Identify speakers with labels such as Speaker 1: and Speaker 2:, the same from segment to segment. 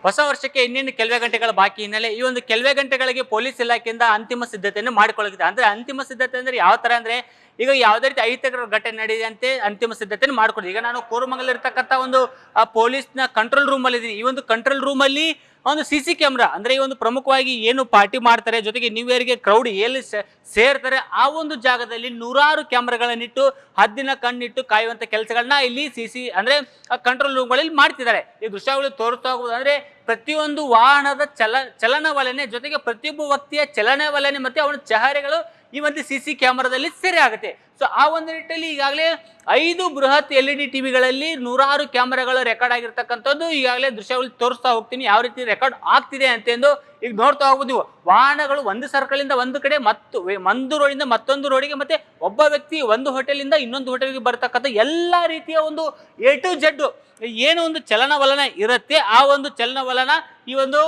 Speaker 1: ಹೊಸ ವರ್ಷಕ್ಕೆ ಇನ್ನೇನು ಕೆಲವೇ ಗಂಟೆಗಳ ಬಾಕಿ ಹಿನ್ನೆಲೆ ಈ ಒಂದು ಕೆಲವೇ ಗಂಟೆಗಳಿಗೆ ಪೊಲೀಸ್ ಇಲಾಖೆಯಿಂದ ಅಂತಿಮ ಸಿದ್ಧತೆಯನ್ನು ಮಾಡಿಕೊಳ್ಳುತ್ತಿದೆ. ಅಂದ್ರೆ ಅಂತಿಮ ಸಿದ್ಧತೆ ಅಂದ್ರೆ ಯಾವ ತರ ಅಂದ್ರೆ ಈಗ ಯಾವುದೇ ರೀತಿ ಅಹಿತಕರ ಘಟನೆ ನಡೆಯಂತೆ ಅಂತಿಮ ಸಿದ್ಧತೆಯನ್ನು ಮಾಡ್ಕೊಳ್ಳಿ. ಈಗ ನಾನು ಕೋರಮಂಗಲ ಇರತಕ್ಕಂಥ ಒಂದು ಪೊಲೀಸ್ನ ಕಂಟ್ರೋಲ್ ರೂಮ್ ಅಲ್ಲಿ ಇದ್ದೀನಿ. ಈ ಒಂದು ಕಂಟ್ರೋಲ್ ರೂಮ್ ಅಲ್ಲಿ ಒಂದು ಸಿ ಕ್ಯಾಮ್ರಾ ಅಂದ್ರೆ ಈ ಒಂದು ಪ್ರಮುಖವಾಗಿ ಏನು ಪಾರ್ಟಿ ಮಾಡ್ತಾರೆ, ಜೊತೆಗೆ ನ್ಯೂ ಇಯರ್ಗೆ ಕ್ರೌಡ್ ಎಲ್ಲಿ ಸೇರ್ತಾರೆ ಆ ಒಂದು ಜಾಗದಲ್ಲಿ ನೂರಾರು ಕ್ಯಾಮ್ರಾಗಳನ್ನಿಟ್ಟು ಹದ್ದಿನ ಕಣ್ಣಿಟ್ಟು ಕಾಯುವಂತ ಕೆಲಸಗಳನ್ನ ಇಲ್ಲಿ ಅಂದ್ರೆ ಕಂಟ್ರೋಲ್ ರೂಮ್ಗಳಲ್ಲಿ ಮಾಡ್ತಿದ್ದಾರೆ. ಈ ದೃಶ್ಯಾವಳಿ ತೋರಿಸ್ತಾ ಹೋಗುವುದು ಅಂದ್ರೆ ಪ್ರತಿಯೊಂದು ವಾಹನದ ಚಲನವಲನೆ ಜೊತೆಗೆ ಪ್ರತಿಯೊಬ್ಬ ವ್ಯಕ್ತಿಯ ಚಲನವಲನೆ ಮತ್ತೆ ಅವನ ಚಹರೆಗಳು ಈ ಒಂದು ಸಿ ಕ್ಯಾಮ್ರಾದಲ್ಲಿ ಸೆರೆ ಆಗುತ್ತೆ. ಸೊ ಆ ಒಂದು ನಿಟ್ಟಿನಲ್ಲಿ ಈಗಾಗಲೇ 5 ಬೃಹತ್ LED ಟಿವಿಗಳಲ್ಲಿ ನೂರಾರು ಕ್ಯಾಮ್ರಾಗಳು ರೆಕಾರ್ಡ್ ಆಗಿರ್ತಕ್ಕಂಥದ್ದು ಈಗಾಗಲೇ ದೃಶ್ಯಾವಳಿ ತೋರಿಸ್ತಾ ಹೋಗ್ತೀನಿ ಯಾವ ರೀತಿ ರೆಕಾರ್ಡ್ ಆಗ್ತಿದೆ ಅಂತೆಂದು ಈಗ ನೋಡ್ತಾ ಹೋಗ್ಬೋದು. ನೀವು ವಾಹನಗಳು ಒಂದು ಸರ್ಕಲ್ ಇಂದ ಒಂದು ಕಡೆ ಒಂದು ರೋಡಿಂದ ಮತ್ತೊಂದು ರೋಡಿಗೆ ಮತ್ತೆ ಒಬ್ಬ ವ್ಯಕ್ತಿ ಒಂದು ಹೋಟೆಲಿಂದ ಇನ್ನೊಂದು ಹೋಟೆಲ್ಗೆ ಬರ್ತಕ್ಕಂಥ ಎಲ್ಲಾ ರೀತಿಯ ಒಂದು A to Z ಏನು ಒಂದು ಚಲನವಲನ ಇರುತ್ತೆ ಆ ಒಂದು ಚಲನವಲನ ಈ ಒಂದು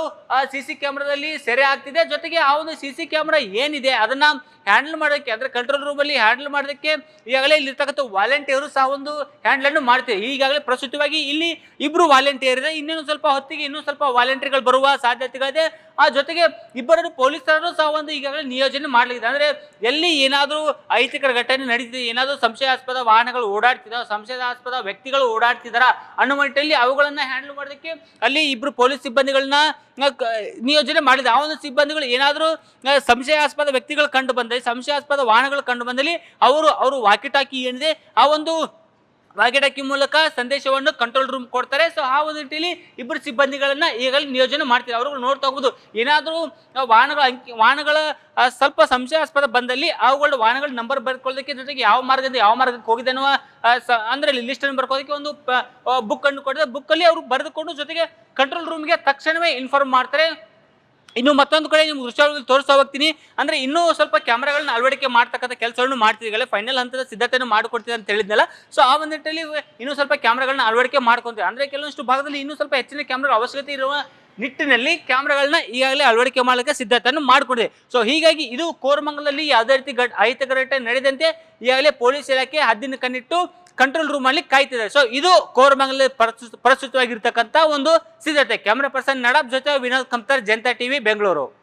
Speaker 1: ಸಿ ಕ್ಯಾಮ್ರಾದಲ್ಲಿ ಸೆರೆ ಆಗ್ತಿದೆ. ಜೊತೆಗೆ ಆ ಒಂದು ಸಿ ಕ್ಯಾಮ್ರಾ ಏನಿದೆ ಅದನ್ನ ಹ್ಯಾಂಡಲ್ ಮಾಡೋದಕ್ಕೆ ಅಂದ್ರೆ ಕಂಟ್ರೋಲ್ ರೂಮ್ ಅಲ್ಲಿ ಹ್ಯಾಂಡಲ್ ಮಾಡೋದಕ್ಕೆ ಈಗಾಗಲೇ ಇಲ್ಲಿರ್ತಕ್ಕಂಥ ವಾಲಂಟಿಯರು ಸಹ ಒಂದು ಹ್ಯಾಂಡಲ್ ಅನ್ನು ಮಾಡ್ತಿದೆ. ಈಗಾಗಲೇ ಪ್ರಸ್ತುತವಾಗಿ ಇಲ್ಲಿ 2 ವಾಲಂಟಿಯರ್ ಇದೆ. ಇನ್ನೇನು ಸ್ವಲ್ಪ ಹೊತ್ತಿಗೆ ಇನ್ನೂ ಸ್ವಲ್ಪ ವಾಲಂಟಿಯರ್ಗಳು ಬರುವ ಸಾಧ್ಯತೆಗಳಿದೆ. ಆ ಜೊತೆಗೆ 2 ಪೊಲೀಸರನ್ನು ಸಹ ಒಂದು ಈಗಾಗಲೇ ನಿಯೋಜನೆ ಮಾಡಲಾಗಿದೆ. ಅಂದ್ರೆ ಎಲ್ಲಿ ಏನಾದರೂ ಅಹಿತಕರ ಘಟನೆ ನಡೀತಿದೆ, ಏನಾದರೂ ಸಂಶಯಾಸ್ಪದ ವಾಹನಗಳು ಓಡಾಡ್ತಿದಾವ, ಸಂಶಯಾಸ್ಪದ ವ್ಯಕ್ತಿಗಳು ಓಡಾಡ್ತಿದಾರ ಅನ್ನೋ ಮಟ್ಟಲ್ಲಿ ಅವುಗಳನ್ನ ಹ್ಯಾಂಡಲ್ ಮಾಡೋದಕ್ಕೆ ಅಲ್ಲಿ 2 ಪೊಲೀಸ್ ಸಿಬ್ಬಂದಿಗಳನ್ನ ನಿಯೋಜನೆ ಮಾಡಿದೆ. ಆ ಒಂದು ಸಿಬ್ಬಂದಿಗಳು ಏನಾದರೂ ಸಂಶಯಾಸ್ಪದ ವ್ಯಕ್ತಿಗಳು ಕಂಡು ಬಂದಲ್ಲಿ, ಸಂಶಯಾಸ್ಪದ ವಾಹನಗಳು ಕಂಡು ಬಂದಲ್ಲಿ ಅವರು ವಾಕಿಟಾಕಿ ಏನಿದೆ ಆ ಒಂದು ವಾಕಿಟಾಕಿ ಮೂಲಕ ಸಂದೇಶವನ್ನು ಕಂಟ್ರೋಲ್ ರೂಮ್ ಕೊಡ್ತಾರೆ. ಸೊ ಆ ಒಂದು ನಿಟ್ಟಿನಲ್ಲಿ 2 ಸಿಬ್ಬಂದಿಗಳನ್ನ ಈಗಲೇ ನಿಯೋಜನೆ ಮಾಡ್ತಾರೆ. ಅವರು ನೋಡ್ತಾ ಹೋಗುದು ಏನಾದರೂ ವಾಹನಗಳ ಸ್ವಲ್ಪ ಸಂಶಯಾಸ್ಪದ ಬಂದಲ್ಲಿ ಅವುಗಳ ವಾಹನಗಳ ನಂಬರ್ ಬರ್ಕೊಳ್ಳೋದಕ್ಕೆ ಜೊತೆಗೆ ಯಾವ ಮಾರ್ಗಕ್ಕೆ ಹೋಗಿದೆ ಅನ್ನುವ ಅಂದ್ರೆ ಲಿಸ್ಟ್ ಅನ್ನು ಬರ್ಕೊಳ್ಳೋದಕ್ಕೆ ಒಂದು ಬುಕ್ ಅನ್ನು ಕೊಡಿದ್ರೆ ಬುಕ್ ಅಲ್ಲಿ ಅವರು ಬರೆದುಕೊಂಡು ಜೊತೆಗೆ ಕಂಟ್ರೋಲ್ ರೂಮ್ಗೆ ತಕ್ಷಣವೇ ಇನ್ಫಾರ್ಮ್ ಮಾಡ್ತಾರೆ. ಇನ್ನು ಮತ್ತೊಂದು ಕಡೆ ನಿಮ್ಗೆ ದೃಶ್ಯಾವಳಿಯಲ್ಲಿ ತೋರಿಸ್ತಾ ಹೋಗ್ತೀನಿ. ಅಂದ್ರೆ ಇನ್ನೂ ಸ್ವಲ್ಪ ಕ್ಯಾಮ್ರಾಗಳನ್ನ ಅಳವಡಿಕೆ ಮಾಡ್ತಕ್ಕಂಥ ಕೆಲಸವನ್ನು ಮಾಡ್ತಿದ್ದೀವಿ, ಫೈನಲ್ ಹಂತದ ಸಿದ್ಧತೆಯನ್ನು ಮಾಡಿಕೊಡ್ತೀವಿ ಅಂತ ಹೇಳಿದ್ನಲ್ಲ. ಸೊ ಆ ಒಂದು ನಿಟ್ಟಿನಲ್ಲಿ ಇನ್ನೂ ಸ್ವಲ್ಪ ಕ್ಯಾಮ್ರಾಗಳನ್ನ ಅಳವಡಿಕೆ ಮಾಡ್ಕೊಂತೀವಿ. ಅಂದ್ರೆ ಕೆಲವೊಂದು ಭಾಗದಲ್ಲಿ ಇನ್ನೂ ಸ್ವಲ್ಪ ಹೆಚ್ಚಿನ ಕ್ಯಾಮ್ರಾ ಅವಶ್ಯಕತೆ ಇರುವ ನಿಟ್ಟಿನಲ್ಲಿ ಕ್ಯಾಮ್ರಾಗಳನ್ನ ಈಗಾಗಲೇ ಅಳವಡಿಕೆ ಮಾಡಲಿಕ್ಕೆ ಸಿದ್ಧತೆಯನ್ನು ಮಾಡಿಕೊಂಡಿದೆ. ಸೊ ಹೀಗಾಗಿ ಇದು ಕೋರಮಂಗಲದಲ್ಲಿ ಯಾವುದೇ ರೀತಿ ಅಹಿತಕರ ಘಟನೆ ನಡೆದಂತೆ ಈಗಾಗಲೇ ಪೊಲೀಸ್ ಇಲಾಖೆ ಹದ್ದಿನ ಕಣ್ಣಿಟ್ಟು ಕಂಟ್ರೋಲ್ ರೂಮ್ ಅಲ್ಲಿ ಕಾಯ್ತಿದೆ. ಸೊ ಇದು ಕೋರಮಂಗಲ ಪ್ರಸ್ತುತವಾಗಿರ್ತಕ್ಕಂಥ ಒಂದು ಸಿದ್ಧತೆ. ಕ್ಯಾಮ್ರಾ ಪರ್ಸನ್ ನಡಾಬ್ ಜೊತೆ ವಿನೋದ್ ಕಂಪ್ತರ್, ಜನತಾ ಟಿವಿ, ಬೆಂಗಳೂರು.